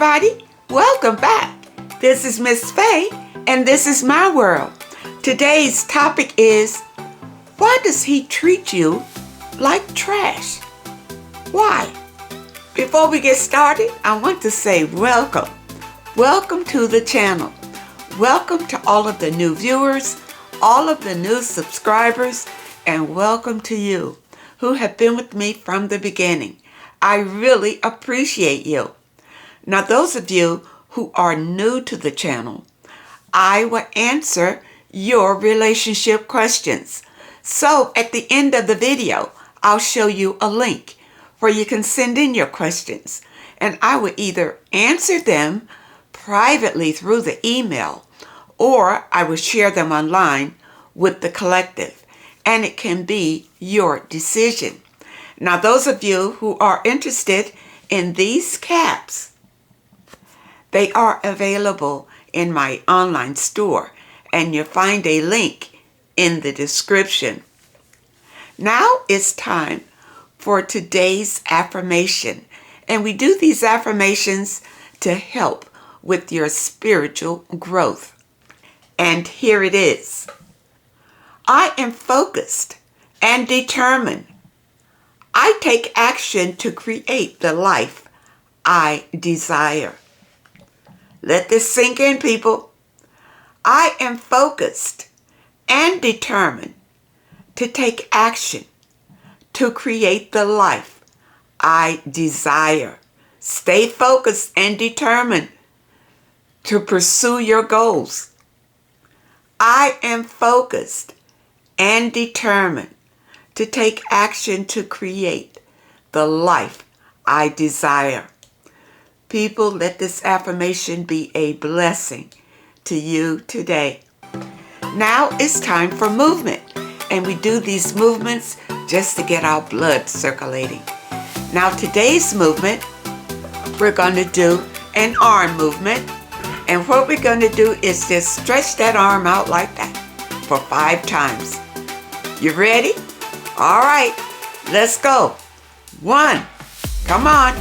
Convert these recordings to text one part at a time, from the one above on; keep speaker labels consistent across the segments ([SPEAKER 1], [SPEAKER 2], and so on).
[SPEAKER 1] everybody. Welcome back. This is Miss Faye, and this is my world. Today's topic is, why does he treat you like trash? Why? Before we get started, I want to say welcome. Welcome to the channel. Welcome to all of the new viewers, all of the new subscribers, and welcome to you who have been with me from the beginning. I really appreciate you. Now, those of you who are new to the channel, I will answer your relationship questions. So at the end of the video, I'll show you a link where you can send in your questions, and I will either answer them privately through the email, or I will share them online with the collective, and it can be your decision. Now, those of you who are interested in these caps, they are available in my online store, and you'll find a link in the description. Now it's time for today's affirmation, and we do these affirmations to help with your spiritual growth. And here it is. I am focused and determined. I take action to create the life I desire. Let this sink in, people. I am focused and determined to take action to create the life I desire. Stay focused and determined to pursue your goals. I am focused and determined to take action to create the life I desire. People, let this affirmation be a blessing to you today. Now it's time for movement, and we do these movements just to get our blood circulating. Now today's movement, we're going to do an arm movement, and what we're going to do is just stretch that arm out like that for 5 times. You ready? All right, let's go. 1, come on.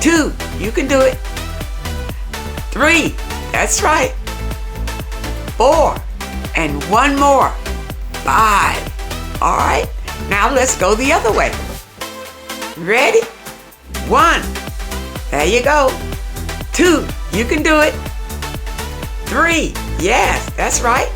[SPEAKER 1] 2, you can do it. 3, that's right. 4, and 1 more. 5. All right, now let's go the other way. Ready? 1, there you go. 2, you can do it. 3, yes, that's right.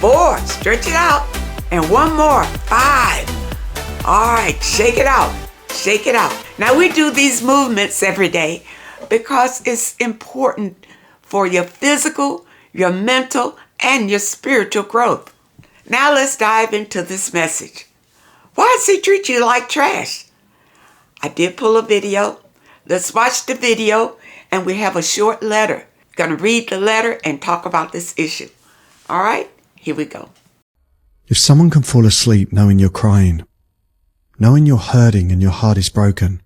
[SPEAKER 1] 4, stretch it out. And 1 more. 5. All right, shake it out. Shake it out. Now we do these movements every day because it's important for your physical, your mental, and your spiritual growth. Now let's dive into this message. Why does he treat you like trash? I did pull a video. Let's watch the video, and we have a short letter. Gonna read the letter and talk about this issue. All right, here we go.
[SPEAKER 2] If someone can fall asleep knowing you're crying, knowing you're hurting and your heart is broken,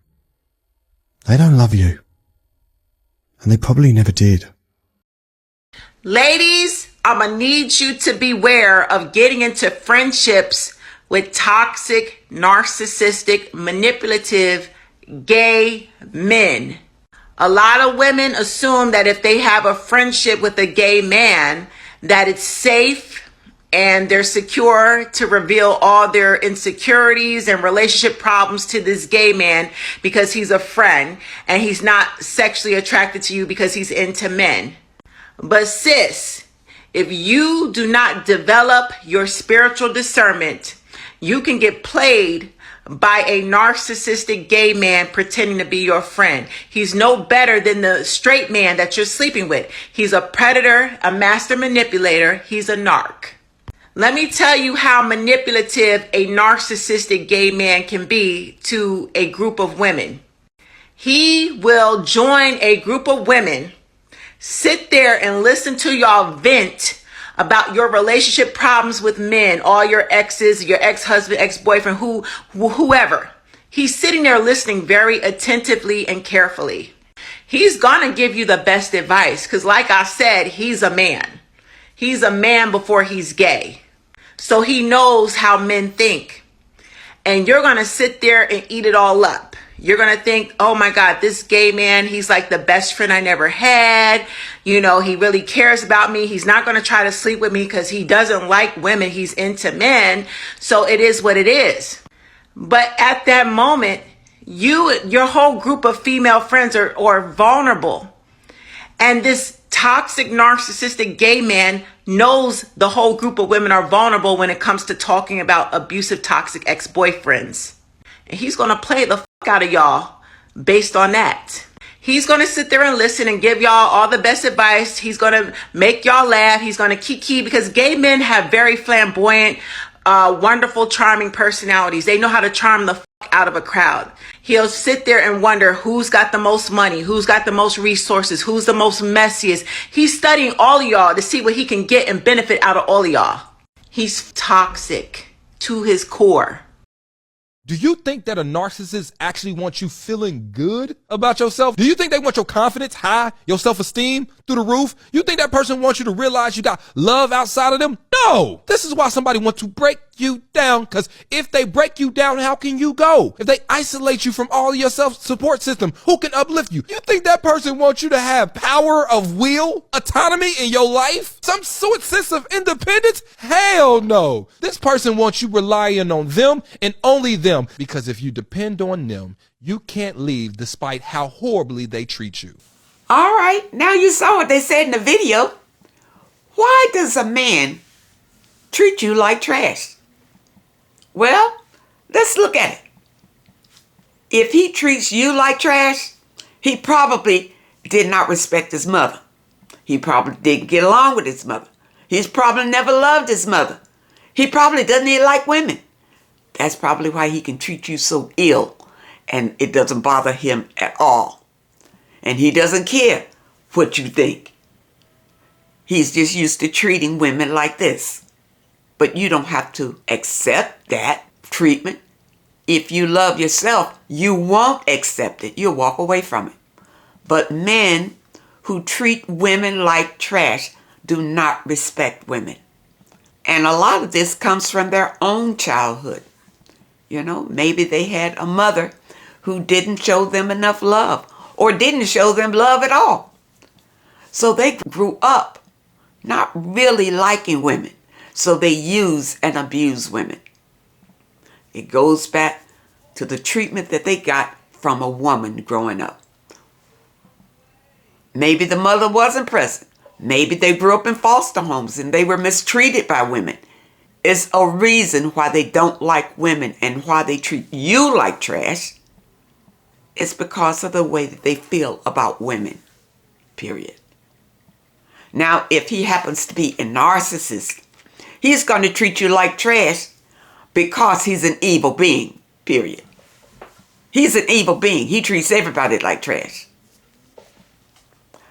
[SPEAKER 2] they don't love you. And they probably never did.
[SPEAKER 3] Ladies, I'm going to need you to beware of getting into friendships with toxic, narcissistic, manipulative, gay men. A lot of women assume that if they have a friendship with a gay man, that it's safe and they're secure to reveal all their insecurities and relationship problems to this gay man because he's a friend and he's not sexually attracted to you because he's into men. But sis, if you do not develop your spiritual discernment, you can get played by a narcissistic gay man pretending to be your friend. He's no better than the straight man that you're sleeping with. He's a predator, a master manipulator. He's a narc. Let me tell you how manipulative a narcissistic gay man can be to a group of women. He will join a group of women, sit there and listen to y'all vent about your relationship problems with men, all your exes, your ex-husband, ex-boyfriend, whoever. He's sitting there listening very attentively and carefully. He's gonna give you the best advice because, like I said, he's a man. He's a man before he's gay. So he knows how men think. And you're going to sit there and eat it all up. You're going to think, oh my God, this gay man, he's like the best friend I never had. You know, he really cares about me. He's not going to try to sleep with me because he doesn't like women. He's into men. So it is what it is. But at that moment, your whole group of female friends are vulnerable. And this toxic, narcissistic gay man knows the whole group of women are vulnerable when it comes to talking about abusive, toxic ex-boyfriends. And he's going to play the fuck out of y'all based on that. He's going to sit there and listen and give y'all all the best advice. He's going to make y'all laugh. He's going to kiki, because gay men have very flamboyant, wonderful, charming personalities. They know how to charm the fuck out of a crowd. He'll sit there and wonder who's got the most money, who's got the most resources, who's the most messiest. He's studying all of y'all to see what he can get and benefit out of all of y'all. He's toxic to his core.
[SPEAKER 4] Do you think that a narcissist actually wants you feeling good about yourself? Do you think they want your confidence high, your self-esteem through the roof? You think that person wants you to realize you got love outside of them? No! This is why somebody wants to break you down, because if they break you down, how can you go? If they isolate you from all of your self-support system, who can uplift you? You think that person wants you to have power of will, autonomy in your life? Some sort of sense of independence? Hell no! This person wants you relying on them and only them, because if you depend on them, you can't leave despite how horribly they treat you.
[SPEAKER 1] All right, now you saw what they said in the video. Why does a man treat you like trash? Well, let's look at it. If he treats you like trash, he probably did not respect his mother. He probably didn't get along with his mother. He's probably never loved his mother. He probably doesn't even like women. That's probably why he can treat you so ill, and it doesn't bother him at all. And he doesn't care what you think. He's just used to treating women like this. But you don't have to accept that treatment. If you love yourself, you won't accept it. You'll walk away from it. But men who treat women like trash do not respect women. And a lot of this comes from their own childhood. You know, maybe they had a mother who didn't show them enough love, or didn't show them love at all. So they grew up not really liking women. So they use and abuse women. It goes back to the treatment that they got from a woman growing up. Maybe the mother wasn't present. Maybe they grew up in foster homes and they were mistreated by women. It's a reason why they don't like women and why they treat you like trash. It's because of the way that they feel about women, period. Now, if he happens to be a narcissist, he's going to treat you like trash because he's an evil being, period. He's an evil being. He treats everybody like trash.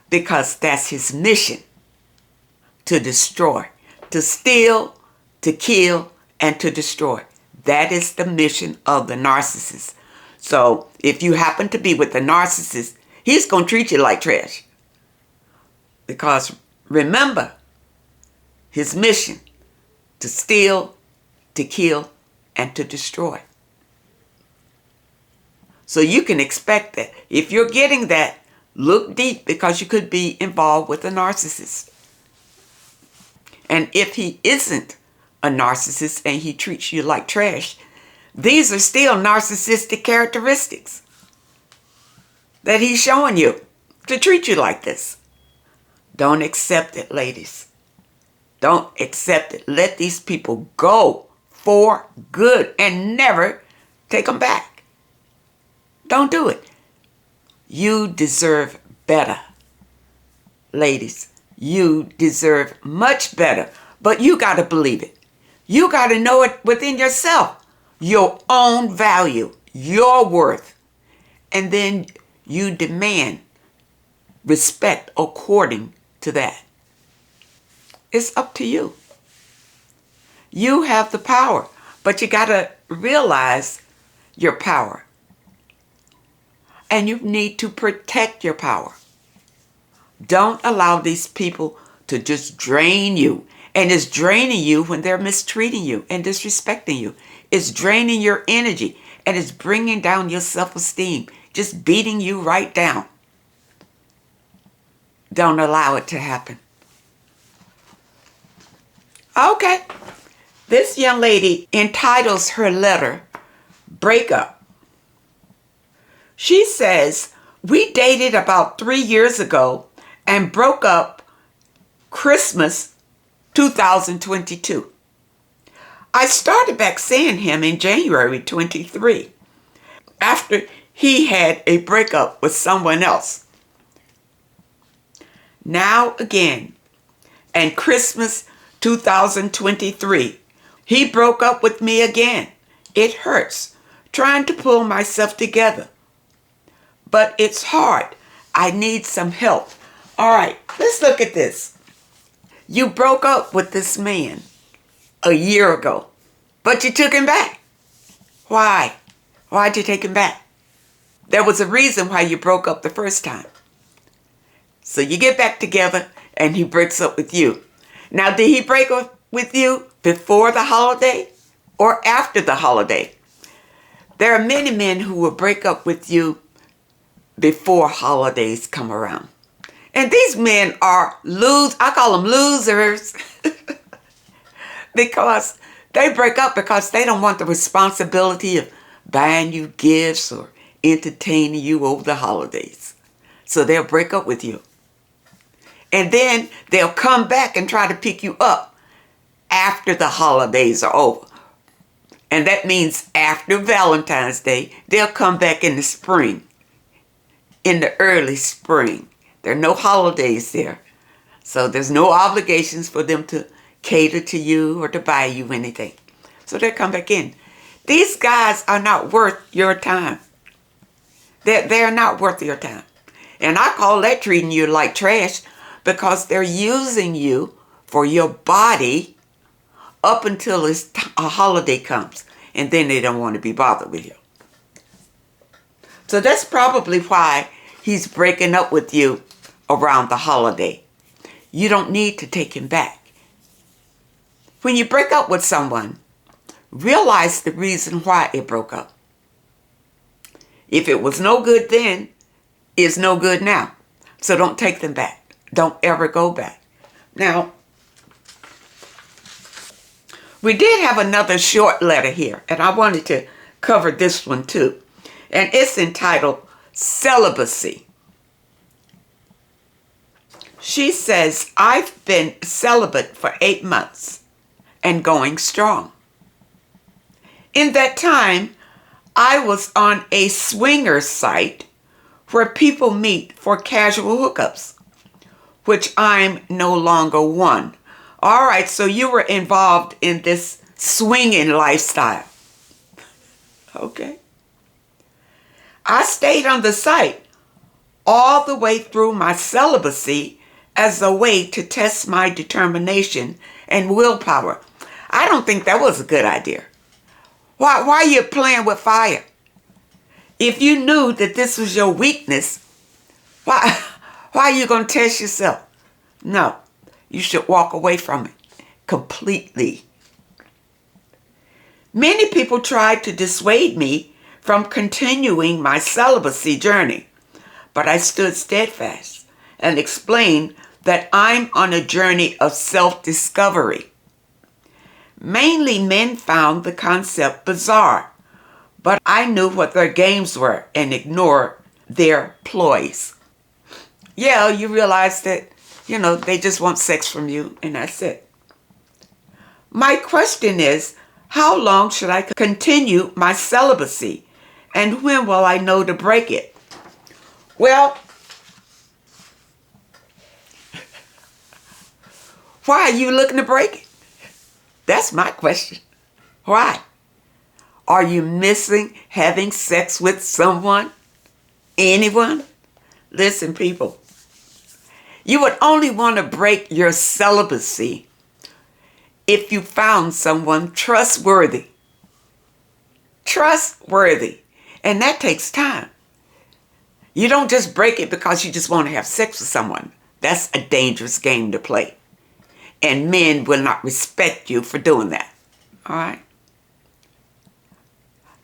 [SPEAKER 1] Because that's his mission, to destroy, to steal, to kill, and to destroy. That is the mission of the narcissist. So if you happen to be with the narcissist, he's going to treat you like trash. Because remember, his mission, to steal, to kill, and to destroy. So you can expect that. If you're getting that, look deep, because you could be involved with a narcissist. And if he isn't a narcissist and he treats you like trash, these are still narcissistic characteristics that he's showing you to treat you like this. Don't accept it, ladies. Don't accept it. Let these people go for good and never take them back. Don't do it. You deserve better. Ladies, you deserve much better. But you got to believe it. You got to know it within yourself. Your own value, your worth. And then you demand respect according to that. It's up to you. You have the power, but you got to realize your power. And you need to protect your power. Don't allow these people to just drain you. And it's draining you when they're mistreating you and disrespecting you. It's draining your energy. and it's bringing down your self-esteem, just beating you right down. Don't allow it to happen. Okay. This young lady entitles her letter, Breakup. She says, we dated about 3 years ago and broke up Christmas 2022. I started back seeing him in January 23 after he had a breakup with someone else. Now again, and Christmas 2023, he broke up with me again. It hurts trying to pull myself together, but it's hard. I need some help. All right, let's look at this. You broke up with this man a year ago, but you took him back. Why? Why'd you take him back? There was a reason why you broke up the first time. So you get back together and he breaks up with you. Now, did he break up with you before the holiday or after the holiday? There are many men who will break up with you before holidays come around. And these men are I call them losers because they break up because they don't want the responsibility of buying you gifts or entertaining you over the holidays. So they'll break up with you. And then they'll come back and try to pick you up after the holidays are over. And that means after Valentine's Day, they'll come back in the spring, in the early spring. There are no holidays there. So there's no obligations for them to cater to you or to buy you anything. So they'll come back in. These guys are not worth your time. They're not worth your time. And I call that treating you like trash, because they're using you for your body up until a holiday comes. And then they don't want to be bothered with you. So that's probably why he's breaking up with you around the holiday. You don't need to take him back. When you break up with someone, realize the reason why it broke up. If it was no good then, it's no good now. So don't take them back. Don't ever go back. Now, we did have another short letter here, and I wanted to cover this one too. And it's entitled Celibacy. She says, I've been celibate for 8 months and going strong. In that time, I was on a swinger site where people meet for casual hookups, which I'm no longer one. All right, so you were involved in this swinging lifestyle. Okay. I stayed on the site all the way through my celibacy as a way to test my determination and willpower. I don't think that was a good idea. Why are you playing with fire? If you knew that this was your weakness, why are you going to test yourself? No, you should walk away from it completely. Many people tried to dissuade me from continuing my celibacy journey, but I stood steadfast and explained that I'm on a journey of self-discovery. Mainly men found the concept bizarre, but I knew what their games were and ignored their ploys. Yeah, you realize that, they just want sex from you and that's it. My question is, how long should I continue my celibacy and when will I know to break it? Well, why are you looking to break it? That's my question. Why? Are you missing having sex with someone? Anyone? Listen, people. You would only want to break your celibacy if you found someone trustworthy. Trustworthy. And that takes time. You don't just break it because you just want to have sex with someone. That's a dangerous game to play. And men will not respect you for doing that. All right?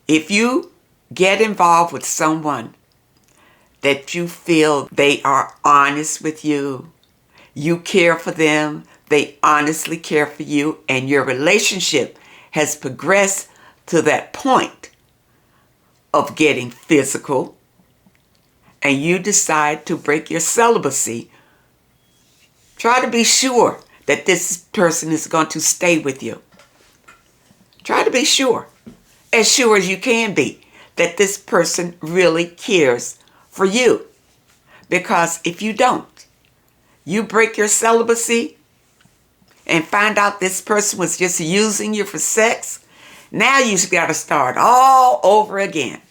[SPEAKER 1] If you get involved with someone that you feel they are honest with you, you care for them, they honestly care for you, and your relationship has progressed to that point of getting physical, and you decide to break your celibacy, try to be sure that this person is going to stay with you. Try to be sure as you can be, that this person really cares for you. Because if you don't, you break your celibacy and find out this person was just using you for sex, now you've got to start all over again.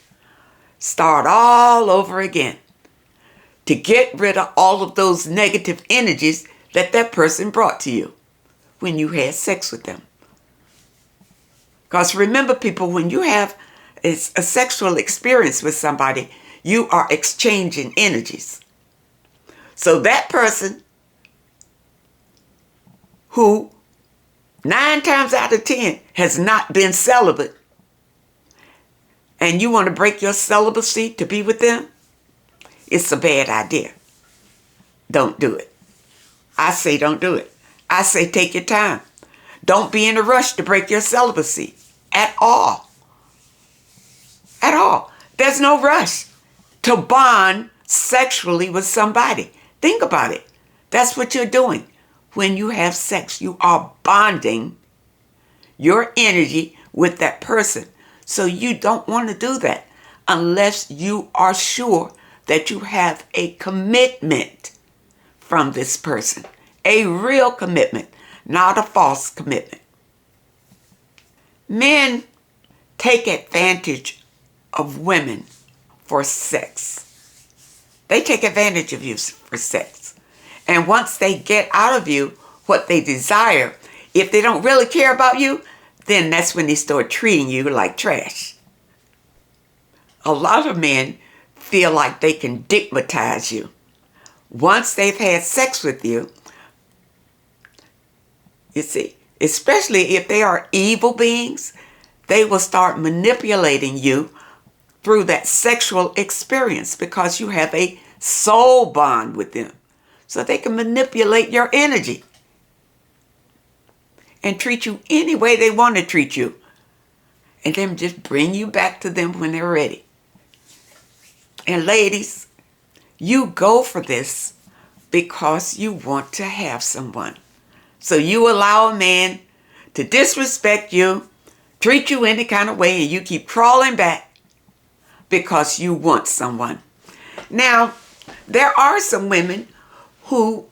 [SPEAKER 1] Start all over again to get rid of all of those negative energies that that person brought to you when you had sex with them. Because remember, people, when you have a sexual experience with somebody, you are exchanging energies. So that person who 9 times out of 10 has not been celibate, and you want to break your celibacy to be with them, it's a bad idea. Don't do it. I say don't do it. I say take your time. Don't be in a rush to break your celibacy at all. At all. There's no rush to bond sexually with somebody. Think about it. That's what you're doing. When you have sex, you are bonding your energy with that person. So you don't want to do that unless you are sure that you have a commitment from this person. A real commitment, not a false commitment. Men take advantage of women for sex. They take advantage of you for sex. And once they get out of you what they desire, if they don't really care about you, then that's when they start treating you like trash. A lot of men feel like they can digmatize you. Once they've had sex with you, you see, especially if they are evil beings, they will start manipulating you through that sexual experience because you have a soul bond with them. So they can manipulate your energy and treat you any way they want to treat you, and then just bring you back to them when they're ready. And ladies, you go for this because you want to have someone. So you allow a man to disrespect you, treat you any kind of way, and you keep crawling back because you want someone. Now, there are some women who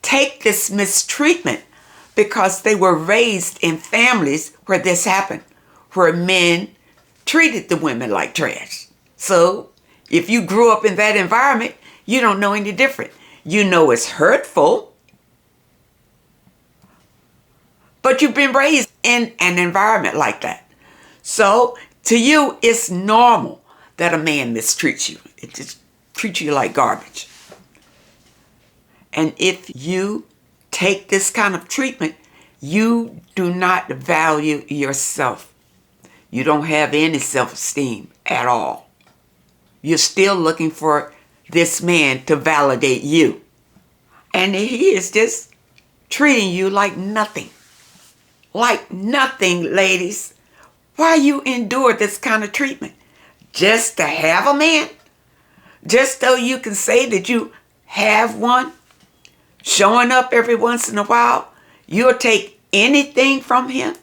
[SPEAKER 1] take this mistreatment because they were raised in families where this happened, where men treated the women like trash. So if you grew up in that environment, you don't know any different. You know it's hurtful, but you've been raised in an environment like that. So to you, it's normal that a man mistreats you. It just treats you like garbage. And if you take this kind of treatment, you do not value yourself. You don't have any self-esteem at all. You're still looking for this man to validate you. And he is just treating you like nothing. Like nothing, ladies. Why you endure this kind of treatment? Just to have a man? Just so you can say that you have one? Showing up every once in a while? You'll take anything from him?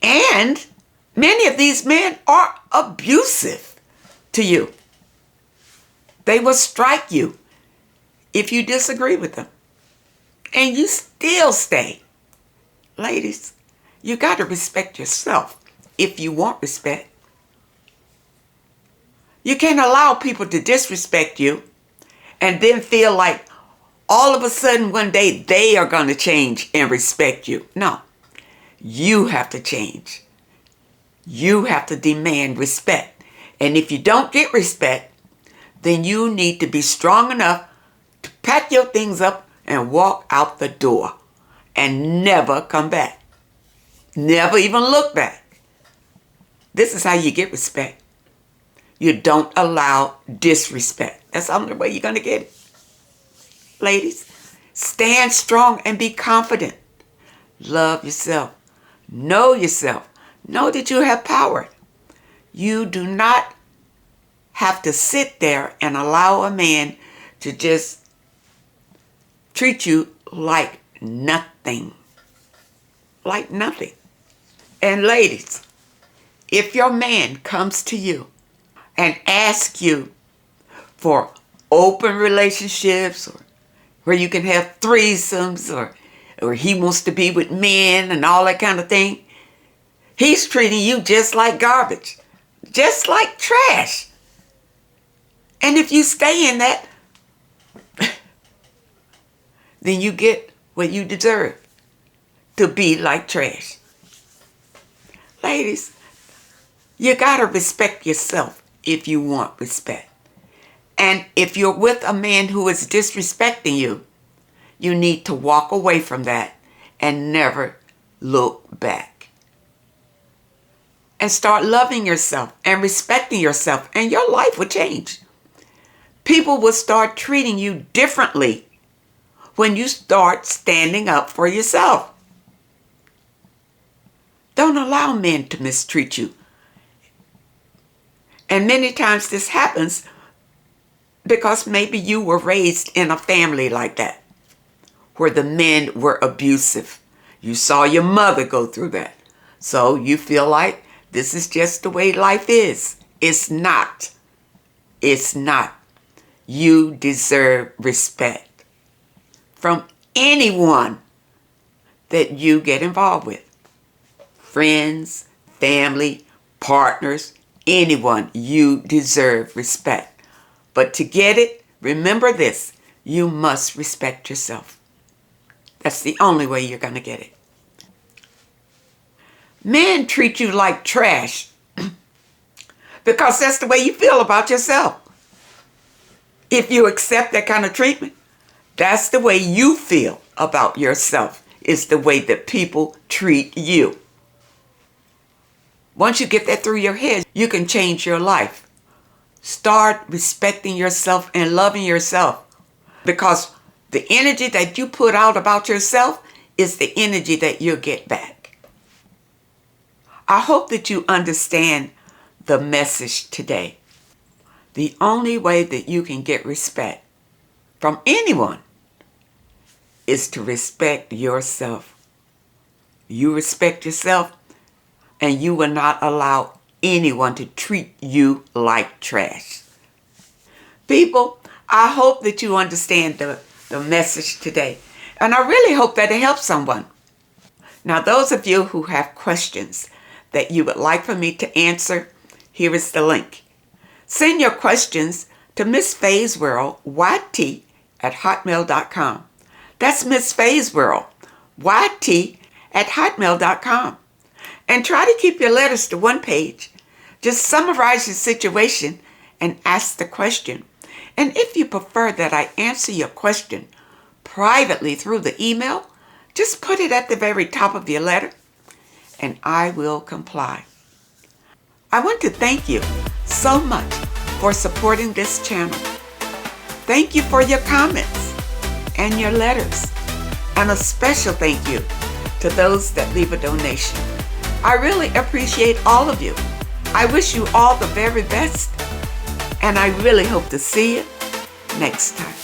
[SPEAKER 1] And many of these men are abusive to you. They will strike you if you disagree with them. And you still stay. Ladies, you got to respect yourself if you want respect. You can't allow people to disrespect you and then feel like all of a sudden one day they are going to change and respect you. No, you have to change. You have to demand respect. And if you don't get respect, then you need to be strong enough to pack your things up and walk out the door and never come back. Never even look back. This is how you get respect. You don't allow disrespect. That's the only way you're going to get it. Ladies, stand strong and be confident. Love yourself. Know yourself. Know that you have power. You do not have to sit there and allow a man to just treat you like nothing. Like nothing. And ladies, if your man comes to you and asks you for open relationships, or where you can have threesomes, or he wants to be with men and all that kind of thing, he's treating you just like garbage, just like trash. And if you stay in that, then you get what you deserve, to be like trash. Ladies, you gotta respect yourself if you want respect. And if you're with a man who is disrespecting you, you need to walk away from that and never look back. And start loving yourself and respecting yourself, and your life will change. People will start treating you differently when you start standing up for yourself. Don't allow men to mistreat you. And many times this happens because maybe you were raised in a family like that, where the men were abusive. You saw your mother go through that. So you feel like this is just the way life is. It's not. It's not. You deserve respect from anyone that you get involved with. Friends, family, partners, anyone. You deserve respect. But to get it, remember this: you must respect yourself. That's the only way you're going to get it. Men treat you like trash because that's the way you feel about yourself. If you accept that kind of treatment, that's the way you feel about yourself, is the way that people treat you. Once you get that through your head, you can change your life. Start respecting yourself and loving yourself, because the energy that you put out about yourself is the energy that you'll get back. I hope that you understand the message today. The only way that you can get respect from anyone is to respect yourself. You respect yourself, and you will not allow anyone to treat you like trash. People, I hope that you understand the message today, and I really hope that it helps someone. Now, those of you who have questions that you would like for me to answer, here is the link. Send your questions to Miss Faye's World, YT, @hotmail.com. That's Miss Faye's World, YT, @hotmail.com. And try to keep your letters to one page. Just summarize your situation and ask the question. And if you prefer that I answer your question privately through the email, just put it at the very top of your letter, and I will comply. I want to thank you so much for supporting this channel. Thank you for your comments and your letters. And a special thank you to those that leave a donation. I really appreciate all of you. I wish you all the very best, and I really hope to see you next time.